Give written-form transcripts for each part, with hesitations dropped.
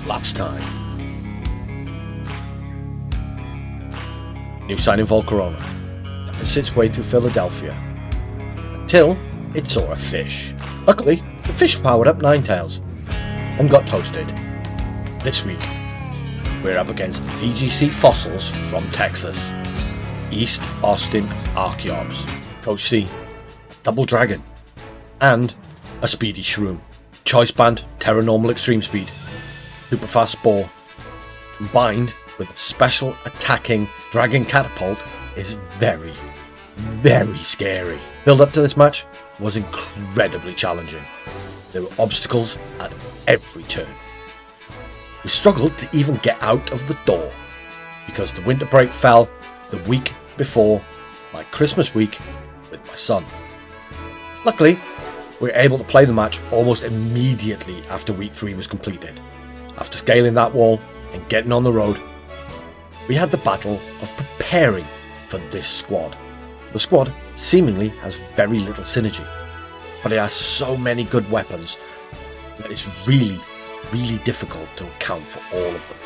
Last time. New sign in Volcarona. Danced its way through Philadelphia. Until it saw a fish. Luckily, the fish powered up Ninetales and got toasted. This week, we're up against VGC fossils from Texas. East Austin Archeops. Coach C, Double Dragon, and a speedy shroom. Choice band, Terra Normal Extreme Speed, super fast spore, combined with a special attacking dragon catapult is very, very scary. Build up to this match was incredibly challenging. There were obstacles at every turn. We struggled to even get out of the door because the winter break fell the week before my Christmas week with my son. Luckily, we were able to play the match almost immediately after week 3 was completed. After scaling that wall and getting on the road, we had the battle of preparing for this squad. The squad seemingly has very little synergy, but it has so many good weapons that it's really difficult to account for all of them.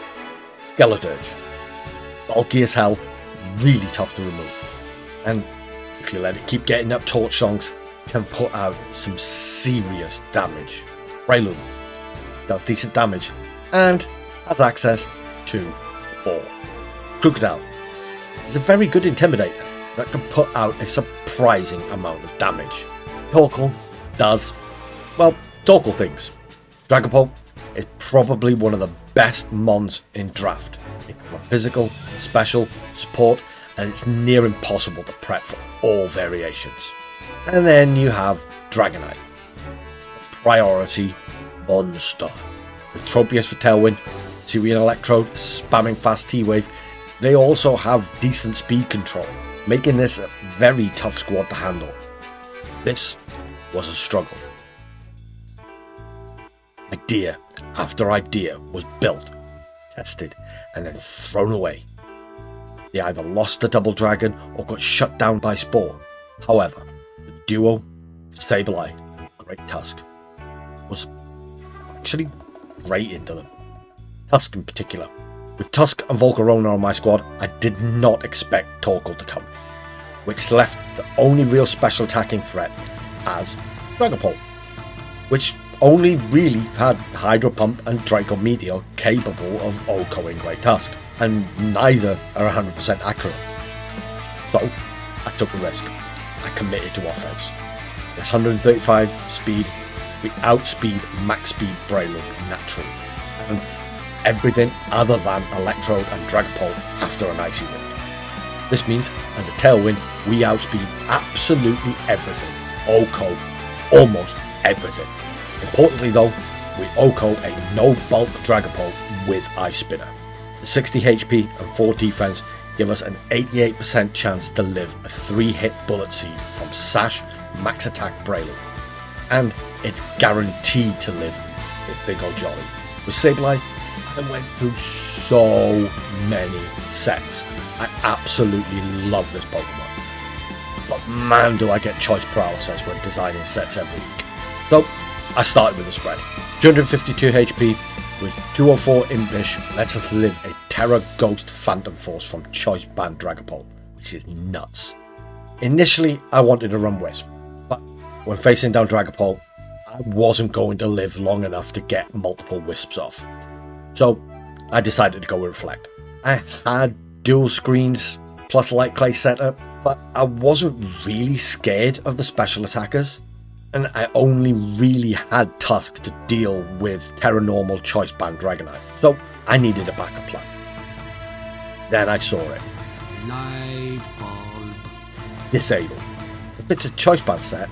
Skeledirge, bulky as hell, really tough to remove, and if you let it keep getting up torch songs, can put out some serious damage. Prelude does decent damage and has access to spore. Crocodile is a very good intimidator that can put out a surprising amount of damage. Torkoal does, well, Torkoal things. Dragapult is probably one of the best mons in draft. It can run physical, special, support, and it's near impossible to prep for all variations. And then you have Dragonite, a priority monster. With Tropius for Tailwind, Syrian Electrode, spamming fast T-Wave, they also have decent speed control, making this a very tough squad to handle. This was a struggle. Idea after idea was built, tested, and then thrown away. They either lost the Double Dragon or got shut down by Spore. However, the duo, Sableye and Great Tusk, was actually great into them. Tusk in particular. With Tusk and Volcarona on my squad, I did not expect Torkoal to come, which left the only real special attacking threat as Dragapult, which only really had Hydro Pump and Draco Meteor capable of OHKOing Great Tusk, and neither are 100% accurate. So I took a risk. I committed to offense. With 135 speed, we outspeed max speed Prelude naturally, and everything other than Electrode and Dragapult after an Icy Wind. This means under Tailwind we outspeed absolutely everything, OHKO almost everything. Importantly though, we OHKO a no bulk Dragapult with Ice Spinner. The 60 HP and 4 defense give us an 88% chance to live a 3-hit Bullet Seed from Sash Max Attack Prelude, and it's guaranteed to live with Big Ol' Jolly. With Sableye, I went through so many sets. I absolutely love this Pokemon, but man do I get choice paralysis when designing sets every week. So I started with the spread. 252 HP with 204 Impish lets us live a Terra Ghost Phantom Force from Choice Band Dragapult, which is nuts. Initially I wanted to run Wisp, but when facing down Dragapult I wasn't going to live long enough to get multiple Wisps off. So I decided to go with Reflect. I had dual screens plus light clay setup, but I wasn't really scared of the special attackers, and I only really had Tusk to deal with Terra Normal Choice Band Dragonite, so I needed a backup plan. Then I saw it. Light bulb. Disable. If it's a Choice Band set,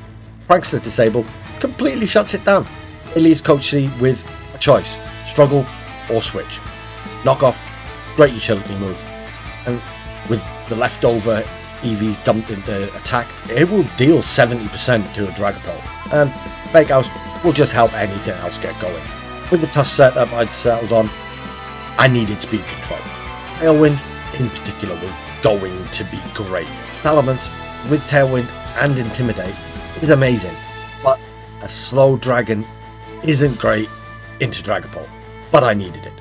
Prankster Disable completely shuts it down. It leaves Coach C with a choice: struggle or switch. Knockoff, great utility move, and with the leftover EVs dumped into attack, it will deal 70% to a Dragapult, and Fake House will just help anything else get going. With the Tusk setup I'd settled on, I needed speed control. Tailwind in particular was going to be great. Elements with Tailwind and Intimidate is amazing, but a slow dragon isn't great into Dragapult. but I needed it.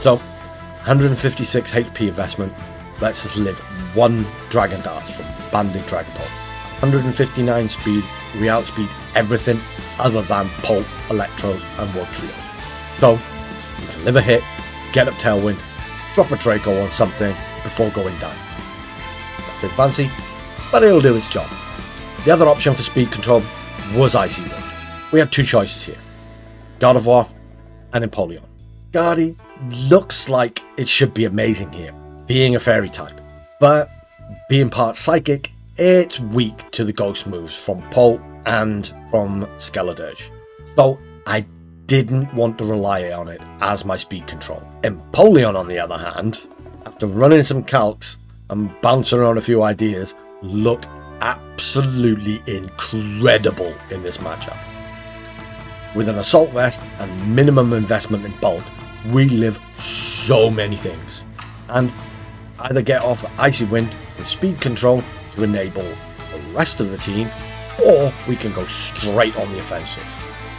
So 156 HP investment lets us live one Dragon Dance from Banded Dragapult. 159 speed, we outspeed everything other than Pult, Electro and Wugtrio. So we can live a hit, get up Tailwind, drop a Draco on something before going down. Nothing fancy, but it'll do its job. The other option for speed control was Icy Wind. We had two choices here, Gardevoir and Empoleon. Guardy looks like it should be amazing here, being a fairy type, but being part psychic, it's weak to the ghost moves from Pult and from Skeledirge. So I didn't want to rely on it as my speed control. Empoleon, on the other hand, after running some calcs and bouncing around a few ideas, looked absolutely incredible in this matchup. With an Assault Vest and minimum investment in bulk, we live so many things, and either get off Icy Wind with speed control to enable the rest of the team, or we can go straight on the offensive.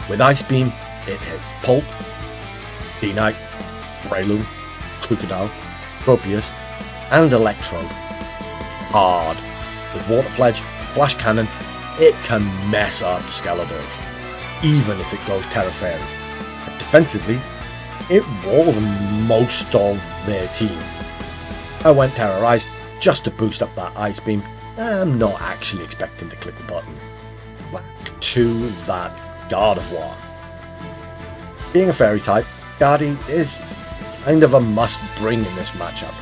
With Ice Beam, it hits Pult, D-Knight, Breloom, Crocodile, Tropius, and Electro hard. With Water Pledge, Flash Cannon, it can mess up Skeledirge, even if it goes Terra Fairy. And defensively, it was most of their team. I went Terrorize just to boost up that Ice Beam. I'm not actually expecting to click the button. Back to that Gardevoir. Being a fairy type, Guardy is kind of a must bring in this matchup.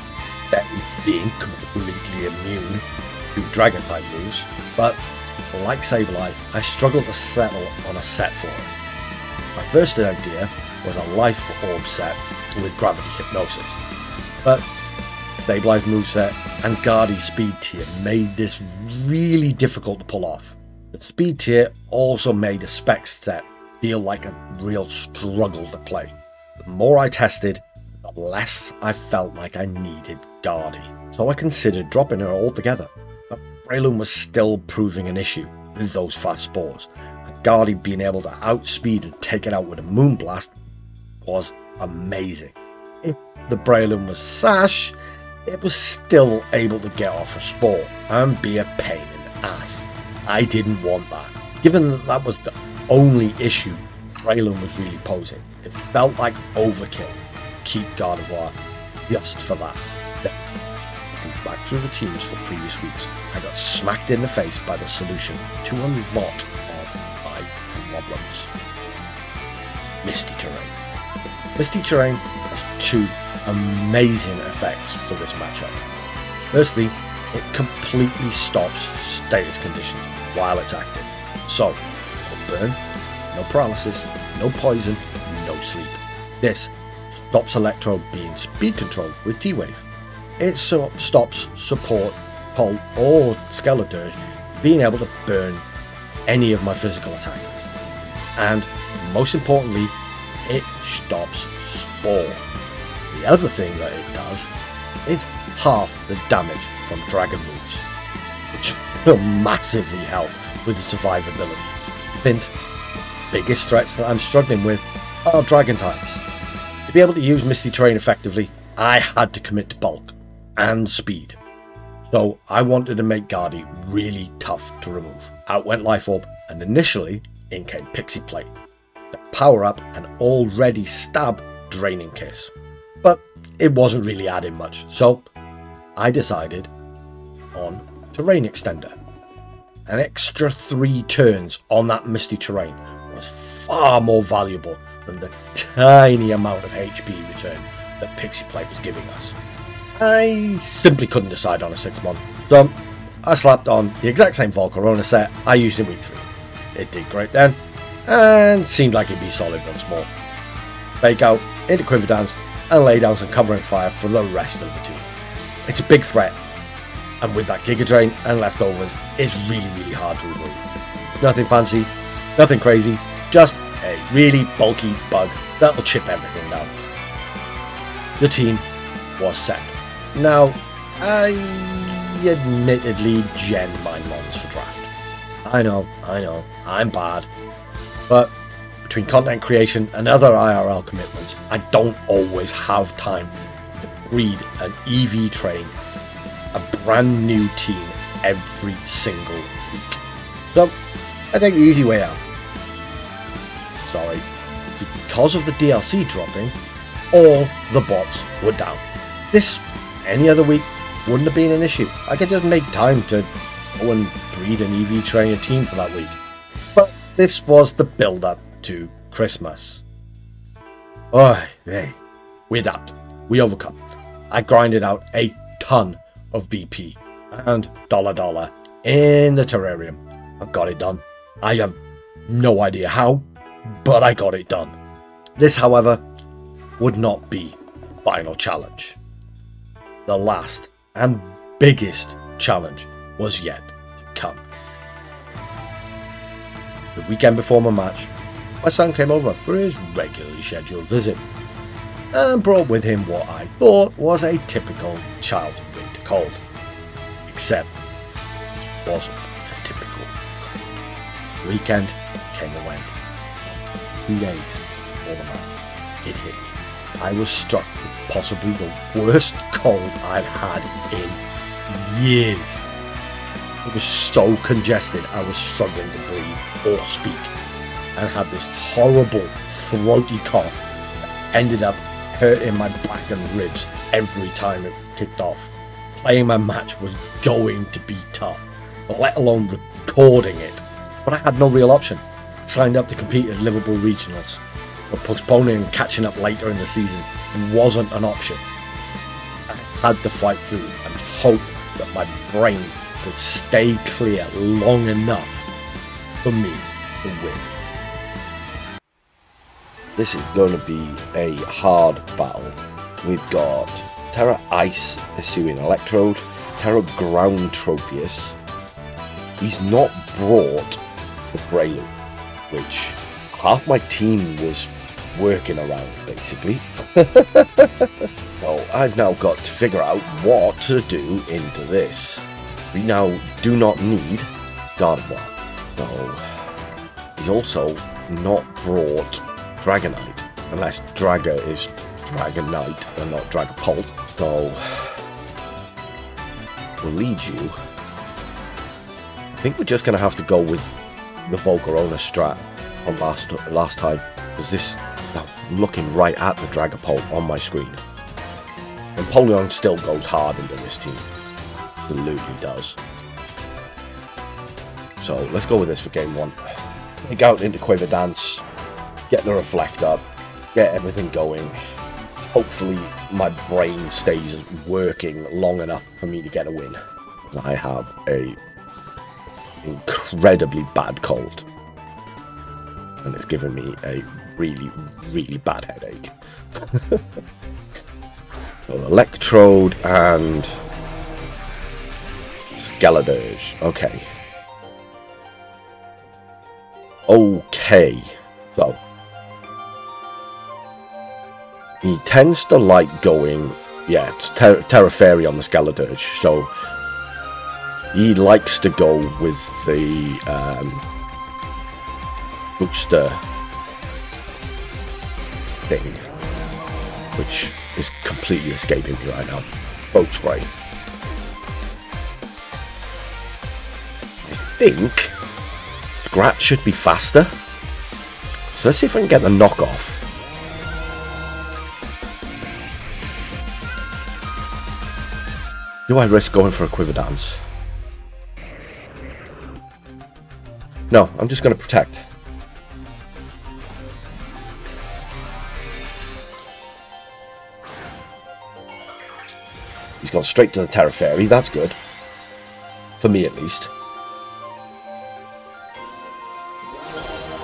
That being completely immune to Dragon type moves, but like Sableye, I struggled to settle on a set for it. My first idea was a Life Orb set with Gravity Hypnosis, but Sableye's moveset and Guardy's speed tier made this really difficult to pull off. The speed tier also made a spec set feel like a real struggle to play. The more I tested, the less I felt like I needed Guardy, so I considered dropping her altogether. But Breloom was still proving an issue with those fast spores, and Guardy being able to outspeed and take it out with a Moonblast was amazing. If the Breloom was Sash, it was still able to get off a spore and be a pain in the ass. I didn't want that. Given that that was the only issue Breloom was really posing, it felt like overkill to keep Gardevoir just for that. Then, looking back through the teams for previous weeks, I got smacked in the face by the solution to a lot of my problems. Misty Terrain. Misty Terrain has two amazing effects for this matchup. Firstly, it completely stops status conditions while it's active. So, no burn, no paralysis, no poison, no sleep. This stops Electro being speed controlled with T-Wave. It stops support, Pult or Skeledirge being able to burn any of my physical attackers. And most importantly, it stops Spore. The other thing that it does is half the damage from dragon moves, which will massively help with the survivability, since the biggest threats that I'm struggling with are dragon types. To be able to use Misty Terrain effectively, I had to commit to bulk and speed, so I wanted to make Guardy really tough to remove. Out went Life Orb, and initially in came Pixie Plate to power up an already stab Draining Kiss. But it wasn't really adding much, so I decided on Terrain Extender. An extra 3 turns on that Misty Terrain was far more valuable than the tiny amount of HP return that Pixie Plate was giving us. I simply couldn't decide on a 6-mon, so I slapped on the exact same Volcarona set I used in week 3. It did great then, and seemed like it'd be solid once more. Fake out into Quiverdance and lay down some covering fire for the rest of the team. It's a big threat, and with that Giga Drain and leftovers, it's really hard to remove. Nothing fancy, nothing crazy, just a really bulky bug that'll chip everything down. The team was set. Now, I admittedly gen my mons for draft. I know, I'm bad, but between content creation and other IRL commitments, I don't always have time to breed an EV train, a brand new team every single week. So I take the easy way out. Sorry, because of the DLC dropping, all the bots were down. This, any other week, wouldn't have been an issue. I could just make time to go and breed an EV trainer team for that week. But this was the build-up to Christmas. Oh, hey, we adapt. We overcome. I grinded out a ton of BP and dollar in the terrarium. I got it done. I have no idea how, but I got it done. This, however, would not be the final challenge. The last and biggest challenge was yet to come. The weekend before my match, my son came over for his regularly scheduled visit and brought with him what I thought was a typical child's winter cold. Except it wasn't a typical cold. The weekend came and went. 2 days before the match, it hit me. I was struck with possibly the worst cold I've had in years. It was so congested I was struggling to breathe or speak, and had this horrible throaty cough that ended up hurting my back and ribs every time it kicked off. Playing my match was going to be tough, let alone recording it, but I had no real option. I signed up to compete at Liverpool Regionals, but postponing and catching up later in the season wasn't an option. I had to fight through and hope that my brain could stay clear long enough for me to win. This is going to be a hard battle. We've got Terra Ice Hisuian Electrode, Terra Ground Tropius. He's not brought the Prelude, which half my team was working around, basically. So I've now got to figure out what to do into this. We now do not need Gardevoir. So he's also not brought Dragonite, unless Draga is Dragonite and not Dragapult. So we'll lead you. I think we're just going to have to go with the Volcarona strat from last time, because this, I'm looking right at the Dragapult on my screen. Empoleon still goes hard into this team. Absolutely does. So let's go with this for game one. Take out into Quiver Dance, get the Reflect up, get everything going. Hopefully my brain stays working long enough for me to get a win. I have a incredibly bad cold, and it's given me a really bad headache. So Electrode and Skeledirge. Okay. So he tends to like going, yeah, it's Terra Fairy on the Skeledirge, so he likes to go with the booster thing, which is completely escaping me right now. Boat Spray. I think Scratch should be faster, so let's see if I can get the knockoff. Do I risk going for a Quiver Dance? No, I'm just going to protect. He's gone straight to the Terra Fairy, that's good. For me at least.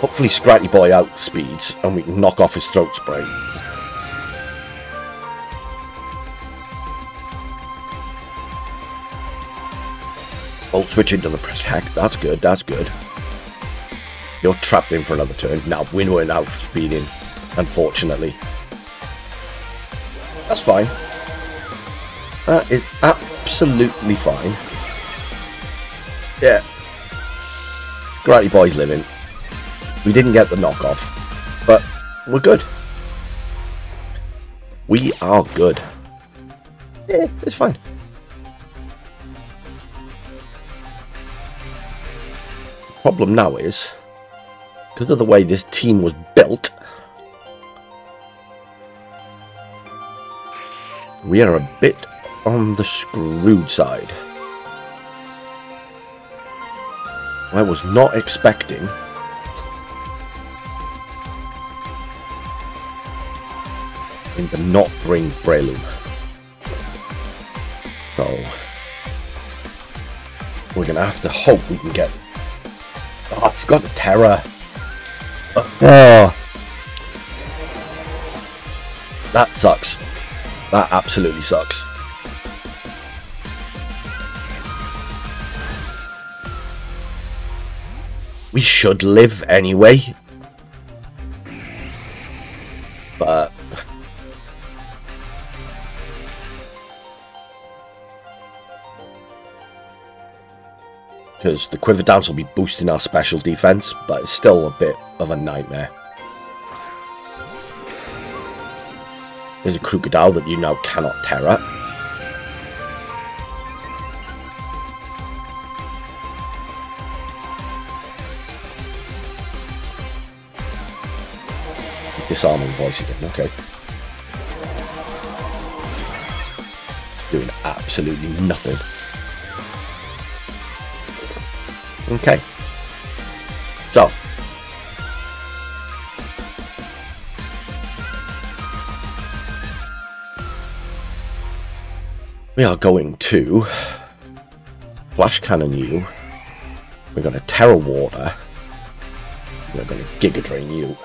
Hopefully Scratty Boy outspeeds and we can knock off his Throat Spray. Bolt switch into the Protect, that's good, that's good. You're trapped in for another turn. Now, we weren't outspeeding, unfortunately. That's fine. That is absolutely fine. Yeah. Scratty Boy's living. We didn't get the knockoff. we're good. We are good. Yeah, it's fine. The problem now is, because of the way this team was built, we are a bit on the screwed side. I was not expecting him to not bring Breloom. So we're gonna have to hope we can get. Oh, I forgot the Terror. Oh, that sucks. That absolutely sucks. We should live anyway, but because the Quiver Dance will be boosting our special defense, but it's still a bit of a nightmare. There's a Crocodile that you now cannot Terra. Disarming voice again, okay. Doing absolutely nothing. Okay. So. We are going to Flash Cannon you. We're going to Terra Water. We're going to Giga Drain you.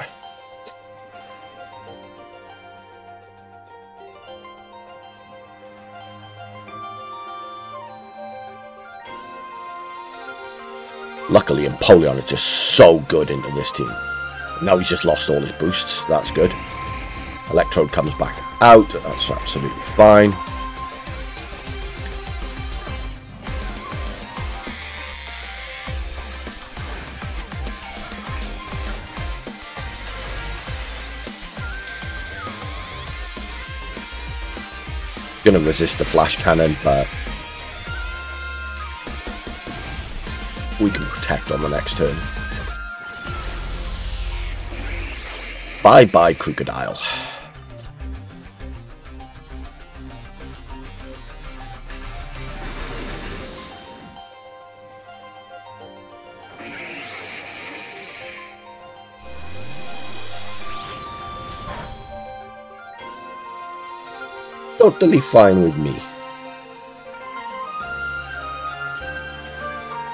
Luckily, Empoleon is just so good into this team. Now he's just lost all his boosts. That's good. Electrode comes back out. That's absolutely fine. Gonna resist the Flash Cannon, but we can protect on the next turn. Bye-bye, Crocodile. Totally fine with me.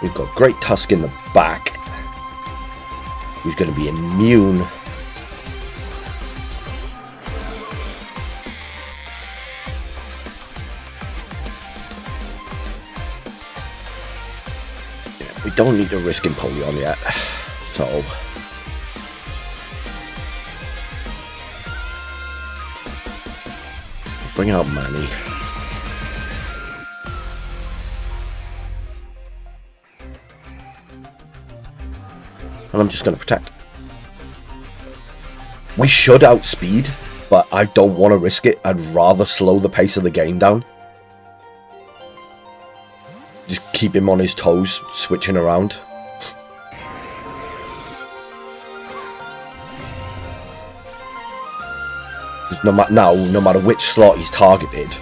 We've got Great Tusk in the back. He's going to be immune. Yeah, we don't need to risk Empoleon yet. So bring out Manny. And I'm just going to protect. We should outspeed, but I don't want to risk it. I'd rather slow the pace of the game down. Just keep him on his toes, switching around. No matter which slot he's targeted,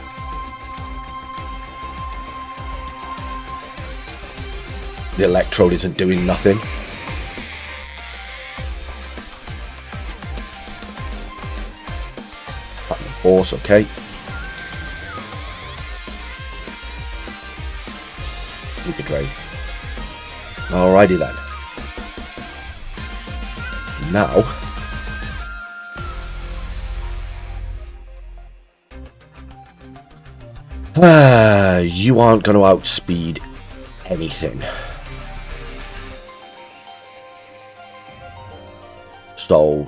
the Electrode isn't doing nothing. Force, okay. Giga Drain. Alrighty then. Now you aren't going to outspeed anything. So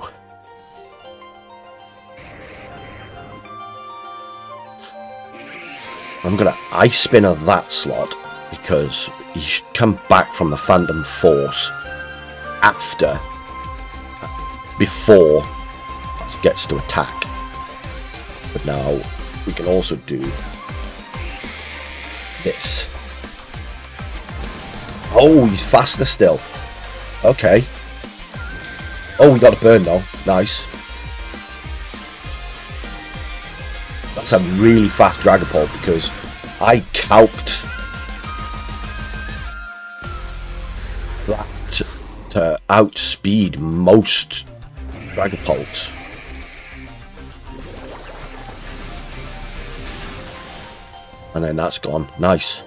I'm going to Ice Spinner that slot because he should come back from the Phantom Force before gets to attack. But now we can also do this. Oh, he's faster still. Okay. Oh, we got a burn now. Nice. That's a really fast Dragapult because I calced that to outspeed most Dragapults. And then that's gone. Nice.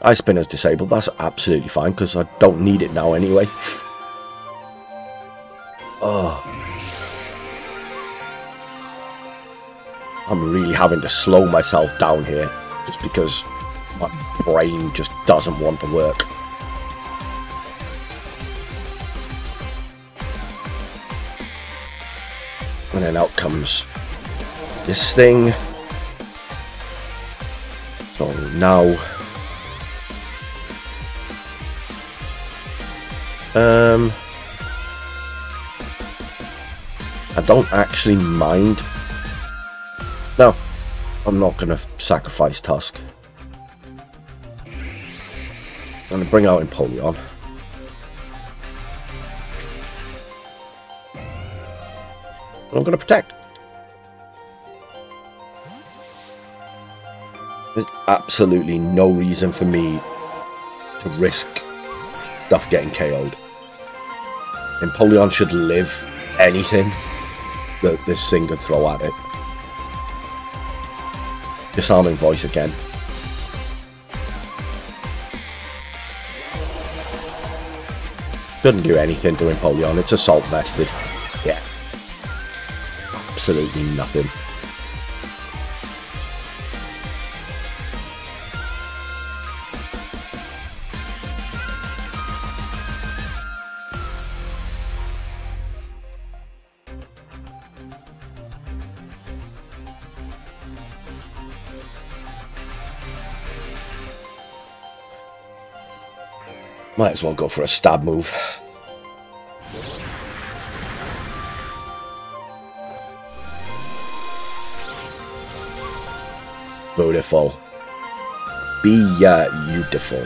Ice Spinner's disabled. That's absolutely fine because I don't need it now anyway. Oh. I'm really having to slow myself down here just because my brain just doesn't want to work. And then out comes this thing. So now I don't actually mind. No, I'm not going to sacrifice Tusk. I'm going to bring out Empoleon. I'm going to protect. There's absolutely no reason for me to risk stuff getting KO'd. Empoleon should live anything that this thing could throw at it. Disarming Voice again. Doesn't do anything to Empoleon. It's assault vested. Yeah. Absolutely nothing. Might as well go for a stab move. Beautiful. Beautiful.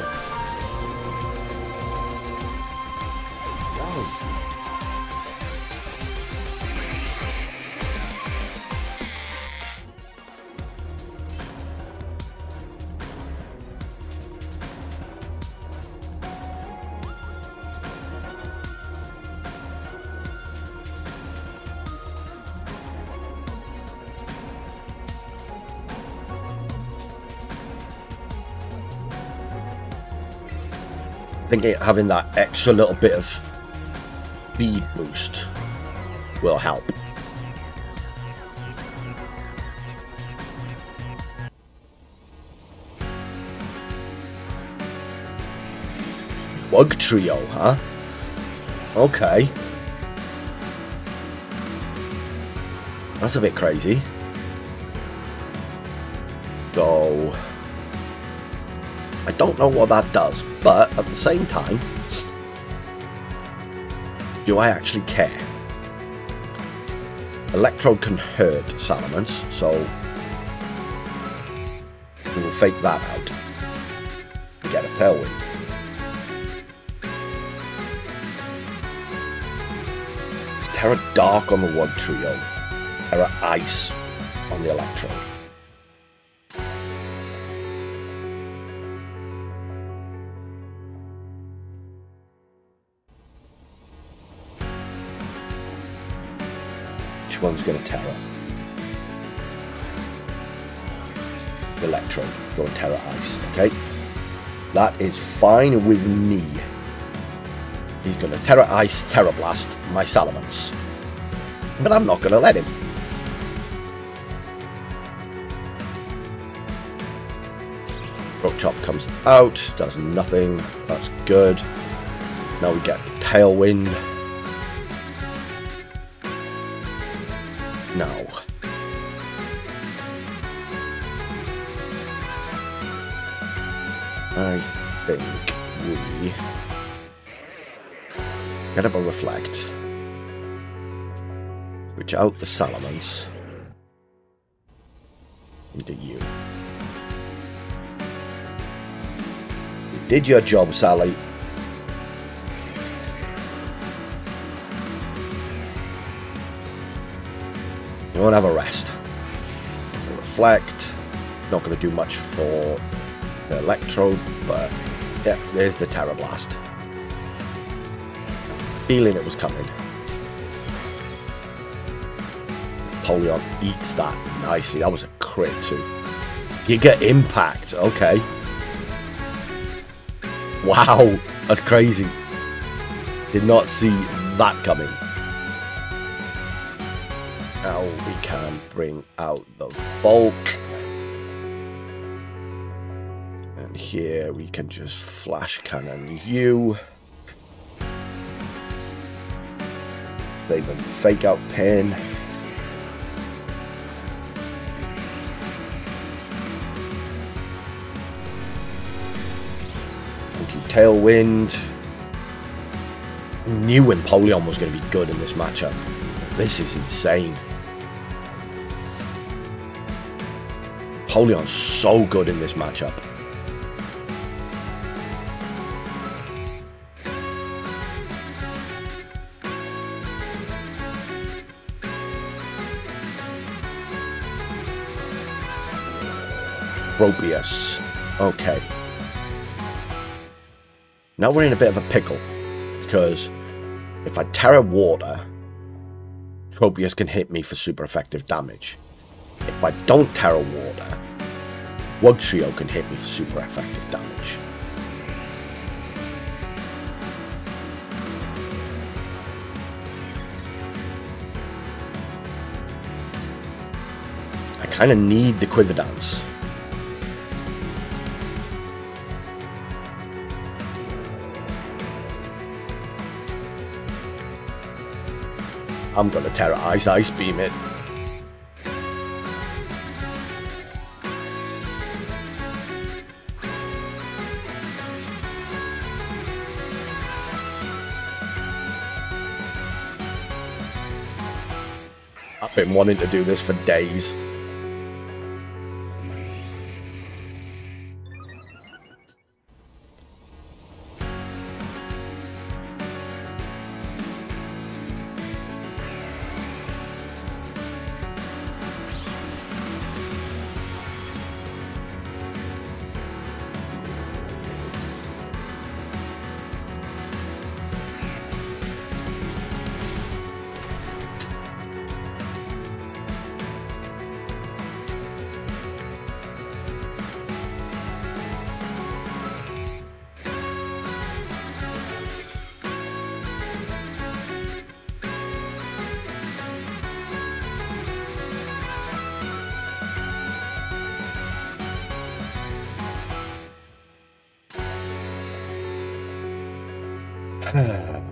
I think having that extra little bit of speed boost will help. Bug Trio, huh? Okay. That's a bit crazy. So I don't know what that does, but at the same time, do I actually care? Electrode can hurt Salamence, so we will fake that out and get a Tailwind. It's Terra Dark on the Wug Trio, Terra Ice on the Electrode. Which one's going to Terra? Electrode, going Terra Ice, okay? That is fine with me. He's going to Terra Ice, Terra Blast, my Salamence. But I'm not going to let him. Throat Chop comes out, does nothing, that's good. Now we get Tailwind. Now, I think we get up a Reflect. We switch out the Salamence into you. You did your job, Sally. You won't have a rest. Reflect. Not going to do much for the Electrode, but yeah, there's the Terra Blast. Feeling it was coming. Empoleon eats that nicely. That was a crit too. Giga Impact. Okay. Wow, that's crazy. Did not see that coming. Now we can bring out the bulk. And here we can just flash cannon you. Even fake out pin. Thank you, Tailwind. Knew Empoleon was going to be good in this matchup. This is insane. Empoleon's so good in this matchup. Tropius. Okay. Now we're in a bit of a pickle, because if I Terra Water, Tropius can hit me for super effective damage. If I don't Terra Water, Wugtrio can hit me for super effective damage. I kind of need the Quiver Dance. I'm gonna Terra Ice Beam it. I've been wanting to do this for days.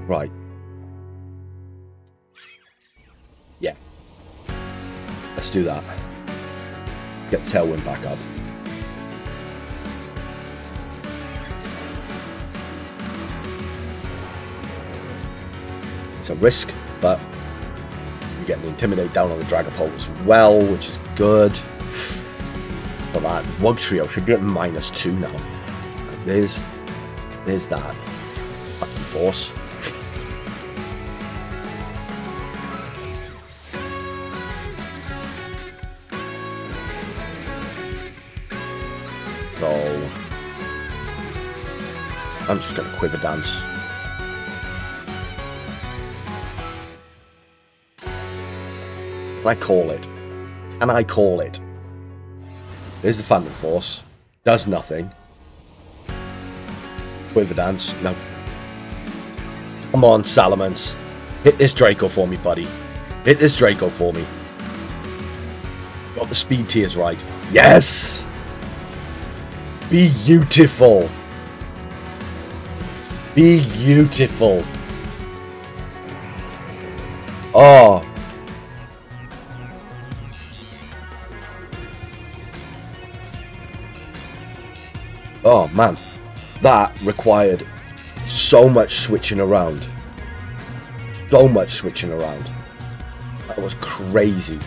Right. Yeah. Let's do that. Let's get the Tailwind back up. It's a risk, but we get the Intimidate down on the Dragapult as well, which is good. But that Wugtrio should be at -2 now. There's that. Fucking force. So I'm just gonna Quiver Dance. Can I call it? Can I call it? There's the Phantom Force. Does nothing. Quiver Dance. No. Come on, Salamence. Hit this Draco for me, buddy. Hit this Draco for me. Got the speed tiers right. Yes! Beautiful. Beautiful. Oh. Oh, man. That required so much switching around. So much switching around. That was crazy.